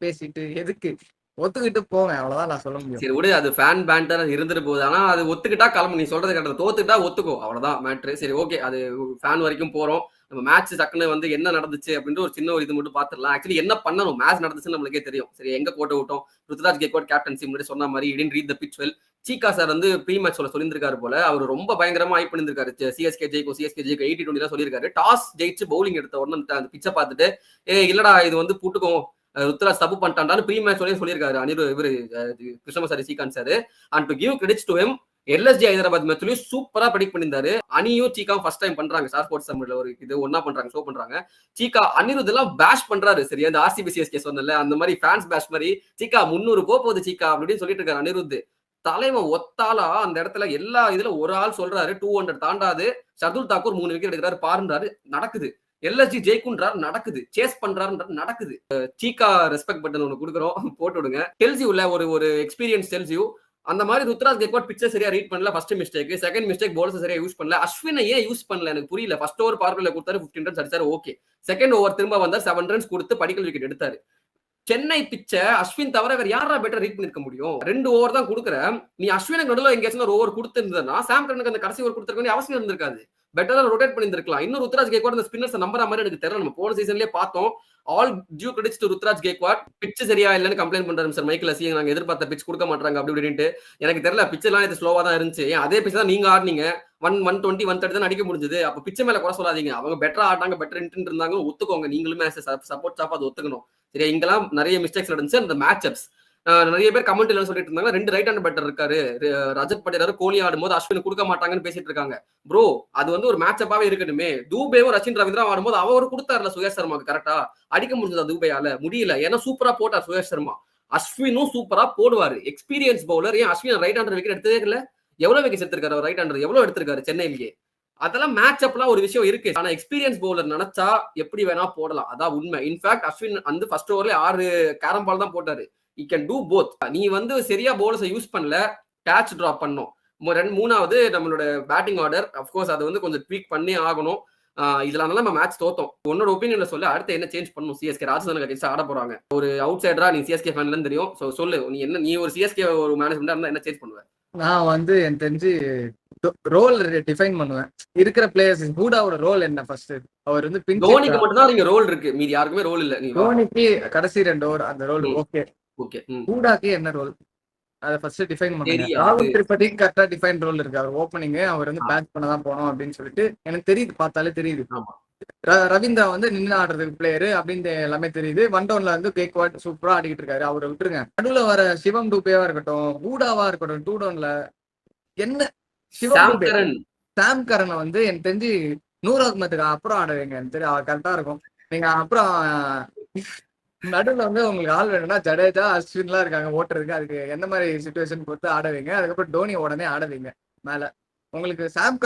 பேசிட்டு எதுக்கு ஒத்துக்கிட்டு போங்க. அவ்வளவுதான் நான் சொல்ல முடியும். சரி விடு, அது ஃபேன் பேண்டர் இருந்துட்டு போகுது. ஆனா அது ஒத்துக்கிட்டா கிளம்பு. நீ சொல்றது கரெக்ட். தோத்துக்கிட்டா ஒத்துக்கோ, அவ்வளவுதான் மேட்ரு. சரி ஓகே, அது ஃபேன் வரைக்கும் போறோம். நம்ம மேட்ச் டக்குன்னு வந்து என்ன நடந்துச்சு அப்படின்ட்டு ஒரு சின்ன ஒரு இது மட்டும் பாத்துடலாம். ஆக்சுவலி என்ன பண்ணணும், மேட்ச் நடந்துச்சுன்னு நம்மளுக்கே தெரியும். சரி, எங்க கோட்டை விட்டோம். ருத்துராஜ் கேக்வாட் கேப்டன்சி முன்னாடி சொன்ன மாதிரி didn't read the pitch well. Cheeka sir வந்து ப்ரீ மேட்ச் சொல்லியிருக்காரு போல. அவர் ரொம்ப பயங்கரமா ஹைப் பண்ணிருக்காரு. சிஎஸ்கே ஜெயிக்கும் 80-20 தான் சொல்லியிருக்காரு. டாஸ் ஜெயிச்சு பவுலிங் எடுத்த உடனே அந்த பிச்சை பார்த்துட்டு இல்லடா இது வந்து புட்டுக்கும், ருத்ராஜ் தப்பு பண்ணிட்டான்னு ப்ரீ மேட்ச் சொல்லியிருக்காரு இவரு Krishnamachari Srikanth sir. And to give credits to him, LSG Hyderabad மேட்ச்லயும் சூப்பரா ப்ரெடிக்ட் பண்ணியிருந்தாரு. அணியும் சீக்கா ஃபர்ஸ்ட் டைம் பண்றாங்க. ஸ்டார் ஸ்போர்ட்ஸ் தமிழ்ல ஒரு இது ஒன்னா பண்றாங்க, ஷோ பண்றாங்க. சீக்கா அனிருத் எல்லாம் பேஷ் பண்றாரு. சரியா, அந்த ஆர்சிபி சிஎஸ்கே சொன்னல அந்த மாதிரி ஃபேன்ஸ் பேஷ் மாதிரி சீக்கா 300 போகுது சீக்கா அப்படின்னு சொல்லிட்டு இருக்காரு அனிருத். தலைவன் ஒத்தாலா அந்த இடத்துல எல்லா இதுல ஒரு ஆள் சொல்றாரு 200 தாண்டாது. ஷர்துல் தாக்கூர் 3 விக்கெட் எடுக்கிறாரு பாருன்றாரு, நடக்குது. எல்எஸ்ஜி ஜெயிக்குன்றாரு, நடக்குது. சேஸ் பண்றாருன்றாரு, நடக்குது. சீக்கா ரெஸ்பெக்ட் பட்டன் ஒன்று கொடுக்குறோம், போட்டு விடுங்க. டெல்ஸ் யூ இல்ல, ஒரு எக்ஸ்பீரியன்ஸ் டெல்ஸ் யூ. அந்த மாதிரி ருத்ராஜ் கேக்வாட் பிச்சை சரியா ரீட் பண்ணல. First mistake. Second mistake, bowlers சரியா யூஸ் பண்ணல. அஸ்வினை ஏன் யூஸ் பண்ணல எனக்கு புரியல. ஃபர்ஸ்ட் ஓவர் பவர் பிளேல கொடுத்தாரு, 15 ரன்ஸ் அடிச்சாரு, ஓகே. செகண்ட் ஓவர் திரும்ப வந்தார், 7 ரன்ஸ் கொடுத்து படிக்கல் விக்கெட் எடுத்தாரு. சென்னை பிச்சை அஸ்வின் தவிர வேற யாரா பெட்டர் ரீட் பண்ணிருக்க முடியும்? 2 ஓவர் தான் கொடுக்குற. நீ அஸ்வினுக்கு நடுவில் எங்கேயாச்சும் ஒரு ஓவர் கொடுத்திருந்தா சாம் கரனுக்கு அந்த கடைசி ஓவர் கொடுத்துருக்க வேண்டிய அவசியம் இருந்திருக்காது. பெட்டரா ரொட்டேட் பண்ணிருக்கலாம். இன்னும் ருத்ராஜ் கேக்வாட் அந்த ஸ்பின்னர்ஸ் நம்புற மாதிரி எனக்கு தெரியல. நம்ம போன சீசன்லயே பார்த்தோம். All due credits to Ruturaj Gaikwad. Pitch சரியா இல்லன்னு கம்ப்ளைண்ட் பண்றாரு சார் மைக்கேல் அசி. நாங்க எதிர்பார்த்த பிட்ச் கொடுக்க மாட்டாங்க அப்படி இப்படின்ட்டு. எனக்கு தெரியல, பிட்ச் எல்லாம் இது ஸ்லோவா தான் இருந்துச்சு. ஏன் அதே பிட்ச் தான் நீங்க ஆடுனீங்க. 120 130 தான் அடிக்க முடிஞ்சது. அப்ப பிச்சை மேல குறை சொல்லாதீங்க. அவங்க பெட்டரா ஆட்டாங்க, பெட்டர் இன்டென்ட் இருந்தாங்க, ஒத்துக்கோங்க. நீங்களுமே சப்போர்ட் ஸ்டாஃப் அது ஒத்துக்கணும். சரியா, இங்கெல்லாம் நிறைய மிஸ்டேக்ஸ் நடந்துச்சு. அந்த மேட்ச் அப்ஸ் நிறைய பேர் கமெண்ட்ல சொல்லிட்டு இருந்தாங்க 2 ரைட் ஹேண்ட் பேட்டர் இருக்காரு, ரஜத் பட்டேலர் கோலி ஆடும்போது அஸ்வின் கொடுக்க மாட்டாங்கன்னு பேசிட்டு இருக்காங்க. ப்ரோ அது வந்து ஒரு மேட்ச் அப்பாவே இருக்கட்டுமே. தூபேவும் ரச்சின் ரவீந்திரா ஆடும்போது அவர் கொடுத்தாருல சுயேஷ் சர்மாக்கு, கரெக்டா அடிக்க முடிஞ்சதா தூபேயால? முடியல. ஏன்னா சூப்பரா போட்டார் சுயேஷ் சர்மா. அஸ்வினும் சூப்பரா போடுவாரு, எக்ஸ்பீரியன்ஸ் பவுலர். ஏன் அஸ்வின் ரைட் ஹேண்டர் விக்கெட் எடுத்ததே இல்ல? எவ்வளவு விக்கெட் எடுத்திருக்காரு ரைட் ஹேண்டர்? எவ்வளவு எடுத்திருக்காரு சென்னையிலேயே? அதெல்லாம் மேட்ச் அப்லாம் ஒரு விஷயம் இருக்கு. ஆனா எக்ஸ்பீரியன்ஸ் பவுலர் நினைச்சா எப்படி வேணா போடலாம், அதான் உண்மை. இன்ஃபேக்ட் அஸ்வின் வந்து ஃபர்ஸ்ட் ஓவர்ல 6 கேரம் பால் தான் போட்டாரு. You can do both. நீ வந்து சரியா பவுலர்ஸை யூஸ் பண்ணல, கேட்ச் டிராப் பண்ணோம். மூணாவது நம்மளோட பேட்டிங் ஆர்டர், அப்கோர்ஸ் அதை வந்து கொஞ்சம் ட்வீக் பண்ணி ஆகணும். இதனால நம்ம மேட்ச் தோத்தோம். உன்னோட ஒப்பீனியன்ல சொல்லு, அடுத்து என்ன சேஞ்ச் பண்ணணும்? சிஎஸ்கே ராஜஸ்தான் அகைன்ஸ்ட் ஆட போறாங்க. ஒரு அவுட் சைடரா நீ சிஎஸ்கே ஃபேன்ல தெரியும். சோ சொல்லு, நீ ஒரு சிஎஸ்கே ஒரு மேனேஜ்மெண்டா இருந்தா என்ன சேஞ்ச் பண்ணுவ? நான் வந்து எனக்கு தெரிஞ்சு ரோல் டிஃபைன் பண்ணுவேன். இருக்கிற பிளேயர்ஸ் பூடாவோட ரோல் என்ன ஃபர்ஸ்ட்? அவர் வந்து தோனிக்கு மட்டும் தான் நீங்க ரோல் இருக்கு, மீதி யாருக்குமே ரோல் இல்ல. தோனிக்கு கடைசி 2 ஓவர் அந்த ரோல் ஓகே. ஓகே, பூடாக்கு என்ன ரோல் அதை ஃபர்ஸ்ட் டிஃபைன் பண்ணுங்க. ராகுல் திரிபாதி கரெக்டா டிஃபைன் ரோல் இருக்கு. அவர் ஓப்பனிங், அவர் வந்து பேட் பண்ண தான் போனோம் அப்படின்னு சொல்லிட்டு எனக்கு தெரியுது, பார்த்தாலே தெரியுது. ரவீந்திரா வந்து நின்று ஆடுறதுக்கு பிளேயரு அப்படின்னு எல்லாமே தெரியுது. ஒன் டவுன்ல வந்து கேக்வாட் சூப்பரா ஆடிக்கிட்டு இருக்காரு, அவரை விட்டுருங்க. நடுவுல வர சிவம் டூபேவா இருக்கட்டும், பூடாவா இருக்கட்டும், 2 டவுன்ல என்ன சாம் கரனை வந்து எனக்கு தெரிஞ்சு 100 அகமதுக்கு அப்புறம் ஆடுவீங்க. எனக்கு தெரியும் அவர் கரெக்டா இருக்கும். நீங்க அப்புறம் நடுவில் வந்து உங்களுக்கு ஆள் வேணும்னா ஜடேஜா அஸ்வின்லாம் இருக்காங்க ஓட்டுறதுக்கு. அதுக்கு எந்த மாதிரி சுச்சுவேஷன் பொறுத்து ஆடுவீங்க. அதுக்கப்புறம் டோனி உடனே ஆடுவீங்க மேல. உங்களுக்கு சாம்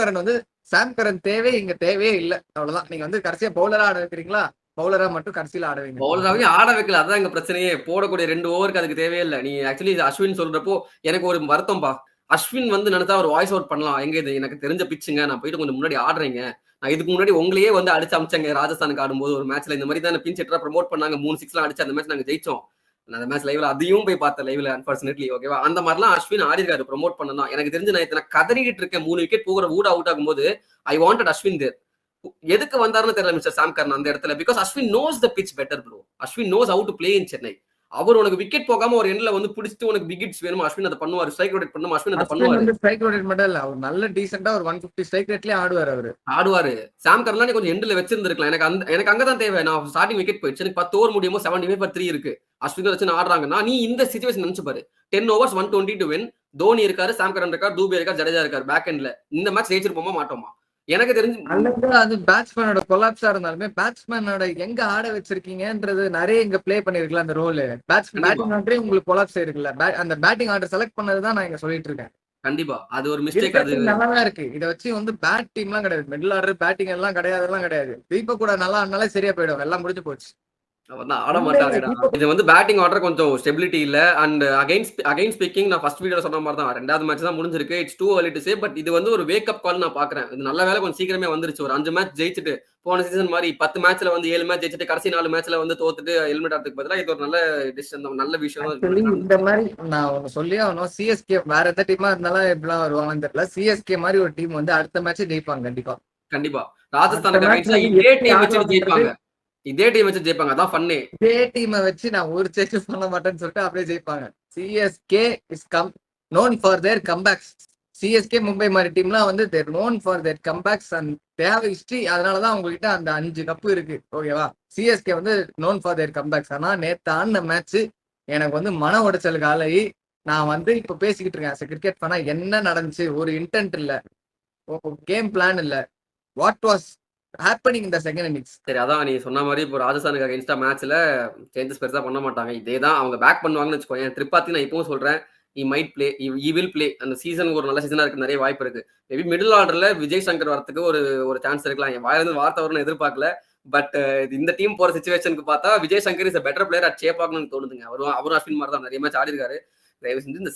கரன் தேவை, இங்க தேவையே இல்லை, அவ்வளவுதான். நீங்க வந்து கடைசியா பவுலரா ஆட வைக்கிறீங்களா, பவுலரா மட்டும் கடைசியில ஆட வைங்க. பவுலராவே ஆட வைக்கல, அதான் எங்க பிரச்சனையே. போடக்கூடிய 2 ஓவருக்கு அதுக்கு தேவையே இல்லை. நீ ஆக்சுவலி அஸ்வின் சொல்றப்போ எனக்கு ஒரு வருத்தம்பா. அஸ்வின் வந்து நினைச்சா ஒரு வாய்ஸ் அவுட் பண்ணலாம். எங்க இது எனக்கு தெரிஞ்ச பிச்சுங்க, நான் போயிட்டு கொஞ்சம் முன்னாடி ஆடுறீங்க. நான் இதுக்கு முன்னாடி உங்களையே வந்து அடிச்சு அமிச்சாங்க ராஜஸ்தானுக்கு ஆடும்போது ஒரு மேட்ச்ல. இந்த மாதிரி தான் பின் செட்டரா ப்ரமோட் பண்ணாங்க. 3 6 அடிச்சு அந்த மேட்ச் நாங்க ஜெயிச்சோம். அந்த மேட்ச் லைவ்ல அதையும் போய் பார்த்தேன் லைவ்ல, அன்பார்ச்சுனேட்லி. ஓகேவா, அந்த மாதிரிலாம் அஸ்வின் ஆடி இருக்காரு ப்ரமோட் பண்ணா. எனக்கு தெரிஞ்சு நான் கதறிக்கிட்டு இருக்கேன். 3 விக்கெட் போகிற வூட் அவுட் ஆகும்போது ஐ வாண்டட் அஸ்வின் தேர். எதுக்கு வந்தாருன்னு தெரியல மிஸ்டர் சாம் கரன் அந்த இடத்துல. Because Ashwin knows the pitch better bro. Ashwin knows how to play in Chennai. அவர் உனக்கு விக்கெட் போகாம ஒரு எண்ட்ல வந்து பிடிச்சிட்டு உனக்கு விக்கெட்ஸ் வேணும், அஸ்வின் அதை பண்ணுவார். ஸ்ட்ரைக் ரொட்டேட் பண்ணும், அஸ்வின் அதை பண்ணுவாரு. ஸ்ட்ரைக் ரொட்டேட் மட்டும் இல்ல, அவர் நல்ல டீசென்ட்டா ஒரு 150 ஸ்ட்ரைக் ரேட்லயே ஆடுவாரு. சாம் கரன் கொஞ்சம் எண்ட்ல வச்சிருந்திருக்கலாம். எனக்கு அங்கதான் தேவை. நான் ஸ்டார்டிங் விக்கெட் போயிடுச்சு, எனக்கு 10 ஓவர் முடியுமோ 75/3 இருக்கு. அஸ்வின் வச்சு ஆடுறாங்கன்னா நீ இந்த சிச்சுவேஷன் நினைச்சு பாரு. 10 overs 120 to win. தோனி இருக்காரு, சாம் கரன் இருக்காரு, தூபே இருக்காரு, ஜடேஜா இருக்காரு பேக் எண்ட்ல. இந்த மேட்ச் ஜெயிச்சிருப்போமா மாட்டோமா? எனக்கு தெரிஞ்சு அது பேட்ஸ்மேனோட கொலாப்ஸா இருந்தாலுமே பேட்ஸ்மேனோட எங்க ஆட வச்சிருக்கீங்கன்றது நிறைய இங்க பிளே பண்ணிருக்கல அந்த ரோல். பேட்டிங் ஆர்டரே உங்களுக்கு கொலாப்ஸ் இருக்குல்ல. அந்த பேட்டிங் ஆர்டர் செலக்ட் பண்ணதுதான் நான் இங்க சொல்லிட்டு இருக்கேன். கண்டிப்பா அது ஒரு மிஸ்டேக். அது நல்லாதான் இருக்கு. இதை வச்சு வந்து பேட் டீம் எல்லாம் கிடையாது, மிடில் ஆர்டர் பேட்டிங் எல்லாம் கிடையாது. தீபக் கூட நல்லா ஆனாலே சரியா போயிடும், எல்லாம் முடிஞ்சு போச்சு. வந்து ஆட மாட்டாங்கடா. இது வந்து பேட்டிங் ஆர்டர் கொஞ்சம் ஸ்டெபிலிட்டி இல்ல. அண்ட் அகைன் ஸ்பீக்கிங் நான் ஃபர்ஸ்ட் வீடியோல சொன்ன மாதிரி தான். 2வது மேட்ச் தான் முடிஞ்சிருக்கு. It's too early to say. But இது வந்து ஒரு வேக் அப் கால் நான் பார்க்குறேன். இது நல்ல வேளை கொஞ்சம் சீக்கிரமே வந்துருச்சு. ஒரு 5 மேட்ச் ஜெயிச்சுட்டு போன சீசன் மாதிரி 10 மேட்ச்ல வந்து 7 மேட்ச் ஜெயிச்சுட்டு கடைசி 4 மேட்ச்ல வந்து தோத்துட்டு ஹெல்மெட் ஆகிறதுக்கு பதிலா இது ஒரு நல்ல டிசிஷன் தான். நல்ல விஷயம் ஆக்சுவலி தான். இந்த மாதிரி நான் ஒன்னு சொல்லியே ஆகணும். சிஎஸ்கே வேற எந்த டீமா இருந்தாலும் எப்படிலாம் வருவாங்கன்னு தெரியல. சிஎஸ்கே மாதிரி ஒரு டீம் வந்து அடுத்த மேட்ச் ஜெயிப்பாங்க கண்டிப்பா. கண்டிப்பா. ராஜஸ்தான் அடுத்த matchல இதே எப்படி டீம் வச்சு ஆடுவாங்கன்றது ஜெயிப்பாங்க. இதே டீம் வச்சு ஜெயிப்பாங்க. அதான் ஃபன்னே. இதே டீமை வச்சு நான் ஒரு சேஞ்ச் பண்ண மாட்டேன்னு சொல்லிட்டு அப்படியே ஜெயிப்பாங்க. CSK is known for their comebacks. CSK Mumbai மாதிரி டீம்லாம் வந்து தேர் known for their comebacks and they have history. அதனாலதான் உங்ககிட்ட அந்த 5 கப்பு இருக்கு. ஓகேவா? சிஎஸ்கே வந்து known for their comebacks. ஆனா நேத்து ஆடின மேட்ச் எனக்கு வந்து மன உடைச்சலுக்கு ஆளாகி நான் வந்து இப்ப பேசிக்கிட்டு இருக்கேன். கிரிக்கெட் பண்ணா என்ன நடந்துச்சு, ஒரு இன்டென்ட் இல்ல, கேம் பிளான் இல்ல, வாட் வாஸ் ஹேப்பனிங் இந்த செகண்ட் இன்னிங்ஸ். சரி, அதான் நீ சொன்ன மாதிரி இப்போ ராஜஸ்தானுக்கு அகைன்ஸ்டா மேட்ச்ல சேஞ்சஸ் பெருசா பண்ண மாட்டாங்க. இதேதான் அவங்க பேக் பண்ணுவாங்கன்னு வச்சுக்கோங்க. திரிபாத்தி நான் இப்பவும் சொல்றேன், he might play, he will play. அந்த சீசன் ஒரு நல்ல சீசனா இருக்கு, நிறைய வாய்ப்பு இருக்கு. மேபி மிடில் ஆர்டர்ல விஜய் சங்கர் வரதுக்கு ஒரு சான்ஸ் இருக்கலாம். என் வாயிலிருந்து வார்த்தை வரும்னு எதிர்பார்க்கல. பட் இந்த டீம் போற சிச்சுவேஷனுக்கு பார்த்தா Vijay Shankar is better player at சேப்பாக்கணும்னு தோணுதுங்க. அவரும் அஸ்வின் மாதிரி தான் நிறைய மேட்ச் ஆடி இருக்காரு. தயவு செஞ்சு இந்த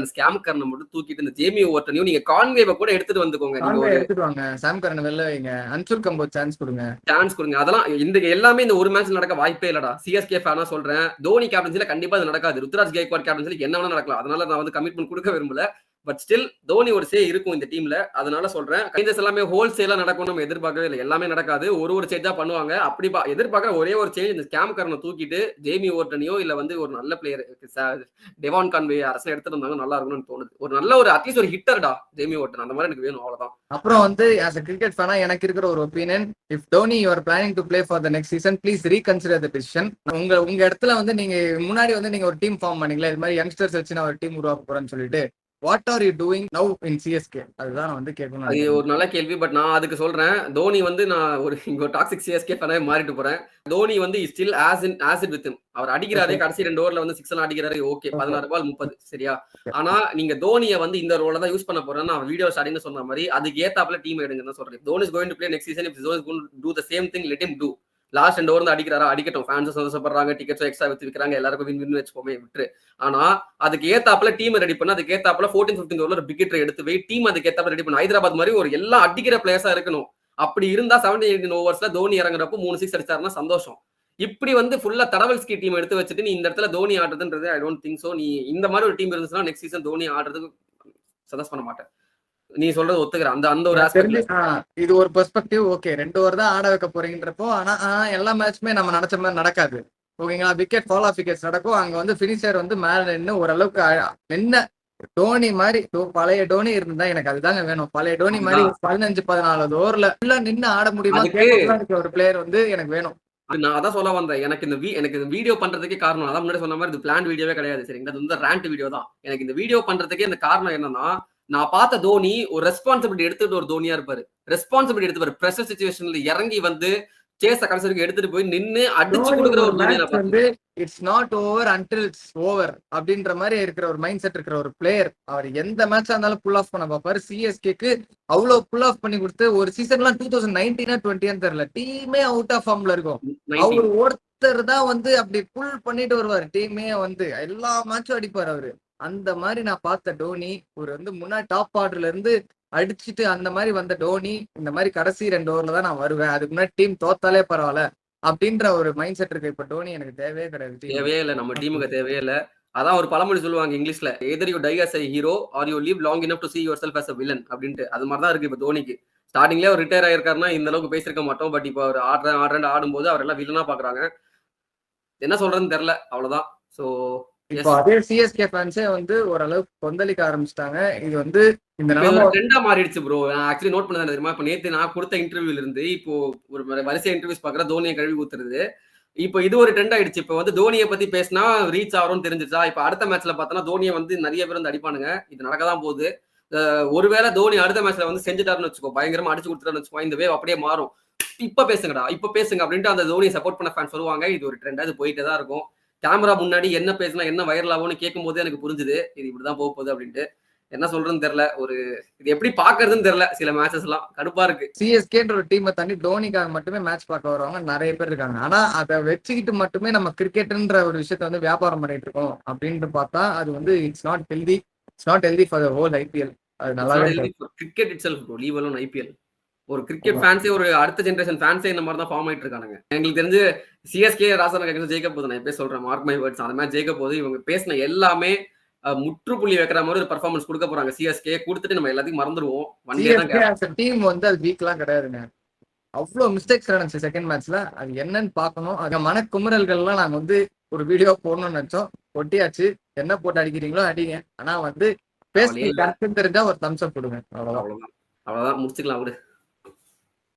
ஸ்கேம் கரனை மட்டும் தூக்கிட்டு இந்த ஜேமி ஓவர்டனையும் நீங்க கான்வேவை கூட எடுத்துட்டு வந்துக்கோங்க. எடுத்துட்டு வாங்க, சாம் கரன் வெளில வைங்க, அன்சுல் கம்போஜ் சான்ஸ் கொடுங்க. அதெல்லாம் இந்த எல்லாமே இந்த ஒரு மேட்ச் நடக்க வாய்ப்பே இல்லடா. சிஎஸ்கே ஃபேனா சொல்றேன், தோனி கேப்டன்சில கண்டிப்பா இது நடக்காது. ருத்ராஜ் கெய்க்வாட் கேப்டன்சில என்ன வேணா நடக்கலாம். அதனால நான் வந்து கமிட்மெண்ட் கொடுக்க விரும்பல. பட் ஸ்டில் தோனி ஒரு சே இருக்கும் இந்த டீம்ல. அதனால சொல்றேன், சேஞ்சஸ் எல்லாமே ஹோல்சேலா நடக்கும் நம்ம எதிர்பார்க்கவே இல்லை. எல்லாமே நடக்காது, ஒரு சேஞ்சா பண்ணுவாங்க. அப்படி எதிர்பார்க்கிற ஒரே ஒரு சேஞ்ச், இந்த ஸ்கேம் கரனை தூக்கிட்டு ஜேமி ஓவர்டனையோ இல்ல வந்து ஒரு நல்ல பிளேயர் டெவான் கான்வே அரசு எடுத்துட்டு இருந்தாங்க நல்லா இருக்கும்னு தோணுது. ஒரு அட்லீஸ்ட் ஒரு ஹிட்டர்டா ஜேமி ஓவர்டன், அந்த மாதிரி எனக்கு வேணும். அவ்வளவுதான். அப்புறம் வந்து as a cricket fan எனக்கு இருக்கிற ஒரு opinion, if Dhoni you are planning to play for the next season, please reconsider the decision. உங்க இடத்துல வந்து நீங்க முன்னாடி வந்து நீங்க ஒரு டீம் ஃபார்ம் பண்ணீங்களா, இது மாதிரி யங்ஸ்டர்ஸ் வச்சு நான் ஒரு டீம் உருவாக்க போறேன்னு சொல்லிட்டு, what are you doing now in CSK? அதுதான் நான் வந்து கேட்கணும். அது ஒரு நல்ல கேள்வி. பட் நான் அதுக்கு சொல்றேன், தோனி வந்து நான் இங்க ஒரு டாக்ஸிக் சிஎஸ்கே ஃபேனாவே மாறிட்டு போறேன். தோனி வந்து still has it with him. அவர் அடிக்கிறாரே, கடைசி 2 ஓவர்ல வந்து 6 எல்லாம் அடிக்கிறாரு. ஓகே, 16 பால் 30, சரியா? ஆனா நீங்க தோனியை வந்து இந்த ரோல தான் யூஸ் பண்ண போறேன்னு நான் வீடியோ ஸ்டார்டிங்ல சொன்ன மாதிரி அதுக்கு ஏத்தாப்புல டீம் எடுங்கன்னு தான் சொல்றேன். Dhoni is going to play next season. If Dhoni is going to do the same thing, let him do. Last 2 over அடிக்கிறாரா, அடிக்கட்டும். ஃபேன்ஸ் சந்தோஷப்படுறாங்க, டிக்கெட்ஸ் எக்ஸ்ட்ரா விற்கிறாங்க, எல்லாருக்கும் வின் வச்சுக்கோமே, விட்டுரு. ஆனா அதுக்கு ஏத்தாப்புல டீம் ரெடி பண்ண, அதுக்கு ஏத்தாப்புல 14-15 ஓவர்ல விக்கெட் எடுத்து வை, டீம் அதுக்கு ஏத்தாப்புல ரெடி பண்ண. ஹைதராபாத் மாதிரி ஒரு எல்லாம் அடிக்கிற பிளேயர்ஸா இருக்கணும். அப்படி இருந்தா 17-18 ஓவர்ஸ்ல தோனி இறங்குறப்போ 3 6 அடிச்சாருன்னா சந்தோஷம். இப்படி வந்து ஃபுல்லா தடவல்ஸ்கி டீம் எடுத்து வச்சுட்டு நீ இந்த இடத்துல தோனி ஆடுறதுன்றது ஐ டோன்ட் திங்க் சோ. நீ இந்த மாதிரி ஒரு டீம் இருந்துச்சுன்னா நெக்ஸ்ட் சீசன் தோனி ஆடுறதுக்கு சஜஸ்ட் பண்ண மாட்டேன். நீ சொல்றது ஒத்துக்கிறேன். அந்த ஒரு இது ஒரு பெர்ஸ்பெக்டிவ். ஓகே, 2 ஓவர் தான் ஆட வைக்க போறீங்கன்றப்போ, ஆனா எல்லா மேட்ச்மே நம்ம நினைச்ச மாதிரி நடக்காது. ஓகேங்களா? விக்கெட் ஃபால் ஆஃப் விக்கெட்ஸ் நடக்கும். அங்க வந்து பினிஷர் வந்து மேல நின்று ஓரளவுக்கு என்ன டோனி மாதிரி பழைய டோனி இருந்தா எனக்கு அதுதாங்க வேணும். பழைய டோனி மாதிரி 15-14 ஓவர்ல நின்று ஆட முடியுமா ஒரு பிளேயர் வந்து எனக்கு வேணும். நான் அதான் சொல்ல வந்தேன். எனக்கு இந்த வீடியோ பண்றதுக்கே காரணம், அதான் முன்னாடி சொன்ன மாதிரி இது பிளான் வீடியோவே கிடையாது. சரிங்களா? இது வந்து ரேண்ட் வீடியோ தான். எனக்கு இந்த வீடியோ பண்றதுக்கே இந்த காரணம் என்னன்னா, நான் பார்த்த தோனி ஒரு ரெஸ்பான்சிபிலிட்டி எடுத்துட்டு ஒரு தோனியா இருப்பாரு. ரெஸ்பான்சிபிலிட்டி எடுத்துப்பாரு. பிரஷர் சிச்சுவேஷன்ல இறங்கி வந்து சேஸ கடைசி வரைக்கும் எடுத்துட்டு போய் நின்னு அடிச்சு கொடுக்குற ஒரு தோனியா வந்து it's not over until it's over அப்படின்ற மாதிரி இருக்கிற ஒரு மைண்ட் செட் இருக்கிற ஒரு பிளேயர். அவர் எந்த மேட்சா இருந்தாலும் புல் ஆஃப் பண்ண பாப்பாரு. சிஎஸ்கேக்கு அவ்வளவு புல் ஆஃப் பண்ணி கொடுத்து ஒரு சீசன்லாம் 2019-20 தெரியல, டீமே அவுட் ஆஃப் ஃபார்ம்ல இருக்கும். அவர் ஒருத்தர் தான் வந்து அப்படி புல் பண்ணிட்டு வருவாரு. டீமே வந்து எல்லா மேட்சும் அடிப்பாரு அவரு. அந்த மாதிரி நான் பார்த்த டோனி ஒரு வந்து முன்னாடி டாப் ஆர்டர்ல இருந்து அடிச்சுட்டு அந்த மாதிரி வந்த டோனி இந்த மாதிரி கடைசி 2 ஓவர்ல தான் நான் வருவேன், அதுக்கு முன்னாடி டீம் தோத்தாலே பரவாயில்ல அப்படின்ற ஒரு மைண்ட் செட் இருக்கு. இப்ப டோனி எனக்கு தேவையே கிடையாது. தேவையே இல்லை, நம்ம டீமுக்கு தேவையே இல்லை. அதான் ஒரு பழமொழி சொல்லுவாங்க இங்கிலீஷ்ல, either you die as a hero or you live long enough to see yourself as a villain அப்படின்ட்டு. அது மாதிரி தான் இருக்கு இப்ப தோனிக்கு. ஸ்டார்டிங்லேயே அவர் ரிட்டையர் ஆயிருக்காருன்னா இந்த அளவுக்கு பேசிருக்க மாட்டோம். பட் இப்போ அவர் ஆடும்போது அவர் எல்லாம் வில்லனா பாக்குறாங்க. என்ன சொல்றதுன்னு தெரியல, அவ்வளவுதான். சோ இப்போ அதே சிஎஸ்கே ஃபேன்ஸே வந்து ஓரளவுக்கு கொந்தளிக்க ஆரம்பிச்சிட்டாங்க. இது வந்து இந்த ட்ரெண்டா மாறிடுச்சு ப்ரோ. நான் ஆக்சுவலி நோட் பண்ணது தெரியுமா, இப்போ நேத்து நான் கொடுத்த இன்டர்வியூல இருந்து இப்போ ஒரு வரிசை இன்டர்வியூஸ் பாக்குற தோனியை கழுவி ஊத்துறது. இப்போ இது ஒரு ட்ரெண்ட் ஆயிடுச்சு. இப்போ வந்து தோனியை பத்தி பேசினா ரீச் ஆகும்னு தெரிஞ்சிச்சா. இப்போ அடுத்த மேட்ச்ல பார்த்தோன்னா தோனியை வந்து நிறைய பேர் வந்து அடிப்பானுங்க. இது நடக்கதான் போகுது. ஒருவேளை தோனி அடுத்த மேட்ச்ல வந்து செஞ்சுட்டாருன்னு வச்சுக்கோ, பயங்கரமா அடிச்சு கொடுத்துட்டாருன்னு வச்சுக்கோ, இந்த வேவ் அப்படியே மாறும். இப்ப பேசுங்கடா, இப்ப பேசுங்க அப்படின்ட்டு அந்த தோனியை சப்போர்ட் பண்ண ஃபேன் சொல்லுவாங்க. இது ஒரு ட்ரெண்டா இது போயிட்டே தான் இருக்கும். கேமரா முன்னாடி என்ன பேசினா என்ன வைரல் ஆகும்னு கேட்கும் போது எனக்கு புரிஞ்சுது இது இப்படிதான் போக போகுது அப்படின்ட்டு. என்ன சொல்றதுன்னு தெரியல. ஒரு இது எப்படி பாக்குறதுன்னு தெரியல. சில மேட்சஸ் எல்லாம் கடுப்பா இருக்கு. சிஎஸ்கேன்ற ஒரு டீமை தாண்டி தோனிக்காக மட்டுமே மேட்ச் பார்க்க வரவங்க நிறைய பேர் இருக்காங்க. ஆனா அதை வச்சுக்கிட்டு மட்டுமே நம்ம கிரிக்கெட்ன்ற ஒரு விஷயத்த வந்து வியாபாரம் பண்ணிட்டு இருக்கோம் அப்படின்ட்டு பார்த்தா அது வந்து it's not healthy for the whole IPL. அது நல்லாவே cricket it self bro, leave alone IPL. ஒரு கிரிக்கெட் ஃபேன்ஸே, ஒரு அடுத்த ஜெனரேஷன் ஃபேன்ஸே இந்த மாதிரி தான் ஃபார்ம் ஆயிட்டு இருக்கானுங்க. எங்களுக்கு தெரிஞ்சு சிஎஸ்கே ராசனா ஜெயிக்க போகுது. நான் எப்பயே சொல்றேன், மார்க் மை வேர்ட்ஸ், அந்த மாதிரி ஜெயிக்க போகுது. இவங்க பேசின எல்லாமே முற்றுப்புள்ளி வைக்கிற மாதிரி ஒரு பெர்ஃபார்மன்ஸ் கொடுக்க போறாங்க. சிஎஸ்கே கொடுத்துட்டு நம்ம எல்லாத்தையும் மறந்துடுவோம். டீம் வந்து அது வீக்லாம் கிடையாதுங்க. அவ்வளவு மிஸ்டேக்ஸ் நடந்துச்சு செகண்ட் மேட்ச்ல. அது என்னன்னு பார்க்கணும். அது மனக்குமுறல்கள்லாம் நாங்க வந்து ஒரு வீடியோ போடணும்னு நினைச்சோம். ஒட்டியாச்சு. என்ன போட்டு அடிக்கிறீங்களோ அடிங்க. ஆனா வந்து பேஸ்ட் தெரிஞ்சா ஒரு தம்ஸ் அப் கொடுங்க. அவ்வளவுதான் அவ்வளவுதான் முடிச்சுக்கலாம் விடு.